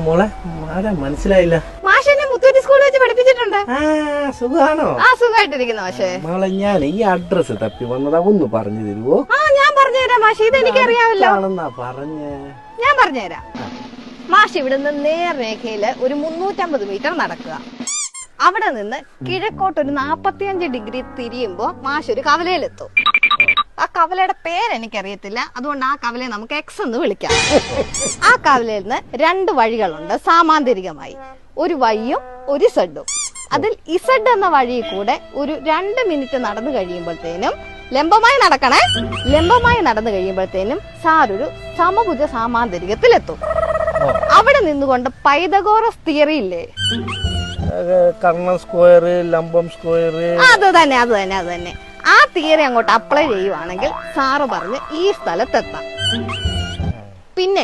മോളെ ആരാ മനസ്സിലായില്ല. മാഷെന്നെ മുത്തൂറ്റ് സ്കൂളിൽ വെച്ച് പഠിപ്പിച്ചിട്ടുണ്ട്. സുഖാണോ? സുഖമായിട്ടിരിക്കുന്നു മാഷേ. മോളെ ഞാൻ ഈ അഡ്രസ് തപ്പി വന്നതാ, ഒന്ന് പറഞ്ഞു തരുവോ? ഞാൻ പറഞ്ഞുതരാം മാഷെ, ഇത് എനിക്ക് അറിയാമല്ലോ. ഞാൻ പറഞ്ഞുതരാം മാഷ്. ഇവിടുന്ന് നേർരേഖയില് ഒരു 350 മീറ്റർ നടക്കുക. അവിടെ നിന്ന് കിഴക്കോട്ട് ഒരു 45 ഡിഗ്രി തിരിയുമ്പോ മാഷ് ഒരു കവലയിലെത്തും. ആ കവലയുടെ പേരെനിക്കറിയത്തില്ല, അതുകൊണ്ട് ആ കവലയെ നമുക്ക് എക്സ് എന്ന് വിളിക്കാം. ആ കവലയിൽ നിന്ന് 2 വഴികളുണ്ട് സാമാന്തരികമായി, ഒരു വൈയും ഒരു സെഡും. അതിൽ ഇസഡ് എന്ന വഴി കൂടെ ഒരു 2 മിനിറ്റ് നടന്നു കഴിയുമ്പോഴത്തേനും ലംബമായി നടക്കണേ. ലംബമായി നടന്നു കഴിയുമ്പോഴത്തേനും സാറൊരു സമഭുജ സാമാന്തരികത്തിലെത്തും. അവിടെ നിന്നുകൊണ്ട് പൈതഗോറസ് തിയറി ഇല്ലേ, കർണ സ്ക്വയർ, ലംബം സ്ക്വയർ, അത് തന്നെ ആ തിയറി അങ്ങോട്ട് അപ്ലൈ ചെയ്യുവാണെങ്കിൽ സാറ് പറഞ്ഞ് ഈ സ്ഥലത്തെത്താം. പിന്നെ